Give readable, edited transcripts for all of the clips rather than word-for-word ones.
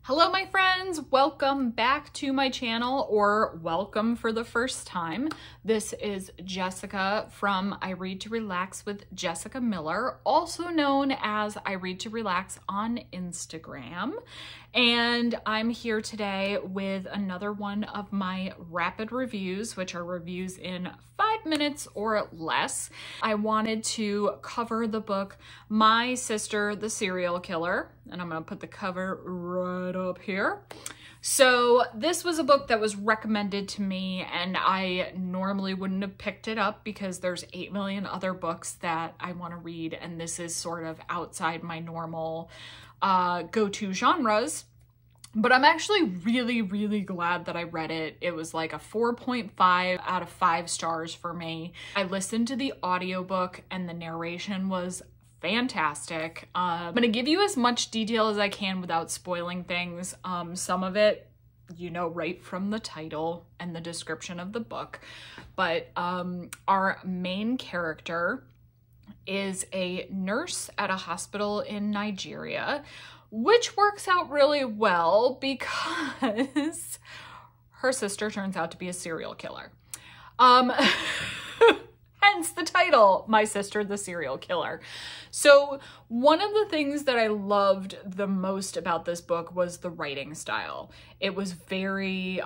Hello my friends, welcome back to my channel, or welcome for the first time. This is Jessica from I Read to Relax with Jessica Miller, also known as I Read to Relax on Instagram. And I'm here today with another one of my rapid reviews, which are reviews in 5 minutes or less. I wanted to cover the book My Sister, the Serial Killer, and I'm gonna put the cover right up here. So this was a book that was recommended to me, and I normally wouldn't have picked it up because there's 8 million other books that I want to read, and this is sort of outside my normal go-to genres. But I'm actually really glad that I read it. It was like a 4.5 out of 5 stars for me. I listened to the audiobook and the narration was fantastic. I'm gonna give you as much detail as I can without spoiling things. Some of it, you know, right from the title and the description of the book. But our main character is a nurse at a hospital in Nigeria, which works out really well because her sister turns out to be a serial killer. Hence the title, My Sister, the Serial Killer. So one of the things that I loved the most about this book was the writing style. It was very,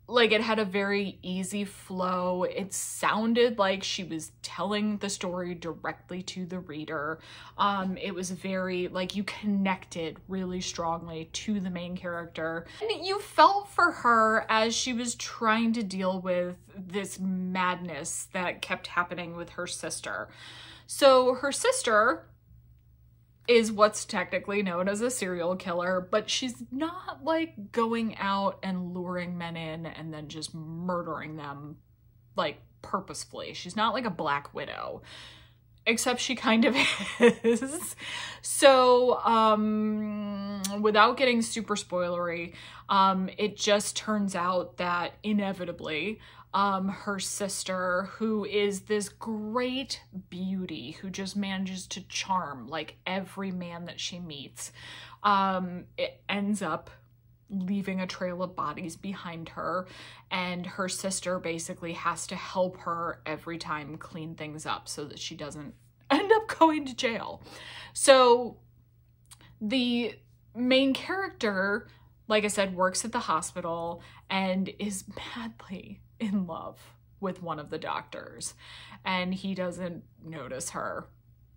like it had a very easy flow. It sounded like she was telling the story directly to the reader. It was very, like, you connected really strongly to the main character. And you felt for her as she was trying to deal with this madness that kept happening with her sister. So her sister is what's technically known as a serial killer, but she's not like going out and luring men in and then just murdering them like purposefully. She's not like a Black Widow, except she kind of is. So without getting super spoilery, it just turns out that inevitably her sister, who is this great beauty who just manages to charm like every man that she meets, it ends up leaving a trail of bodies behind her, and her sister basically has to help her every time clean things up so that she doesn't end up going to jail. So the main character, like I said, works at the hospital and is madly in love with one of the doctors, and he doesn't notice her.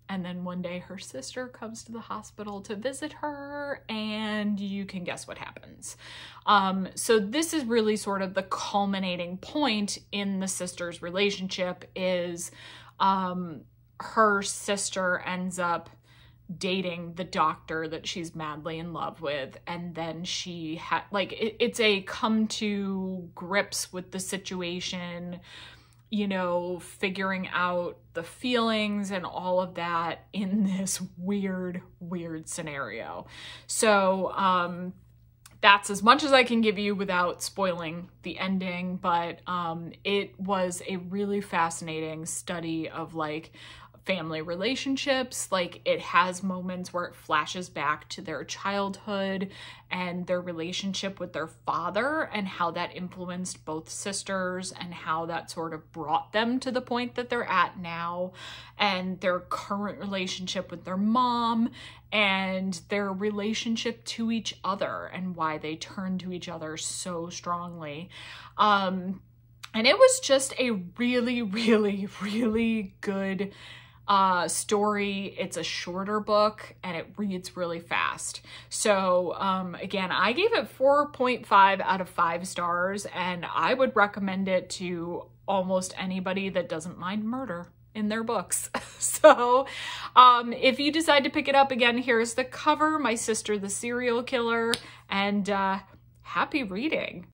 And then one day her sister comes to the hospital to visit her, and you can guess what happens. So this is really sort of the culminating point in the sisters' relationship is her sister ends up dating the doctor that she's madly in love with, and then she had like it's a come to grips with the situation, you know, figuring out the feelings and all of that in this weird scenario. So that's as much as I can give you without spoiling the ending, but it was a really fascinating study of like family relationships. Like, it has moments where it flashes back to their childhood and their relationship with their father and how that influenced both sisters and how that sort of brought them to the point that they're at now, and their current relationship with their mom and their relationship to each other and why they turn to each other so strongly. And it was just a really good story. It's a shorter book and it reads really fast. So again, I gave it 4.5 out of 5 stars, and I would recommend it to almost anybody that doesn't mind murder in their books. So if you decide to pick it up, again, here's the cover, My Sister, the Serial Killer, and happy reading.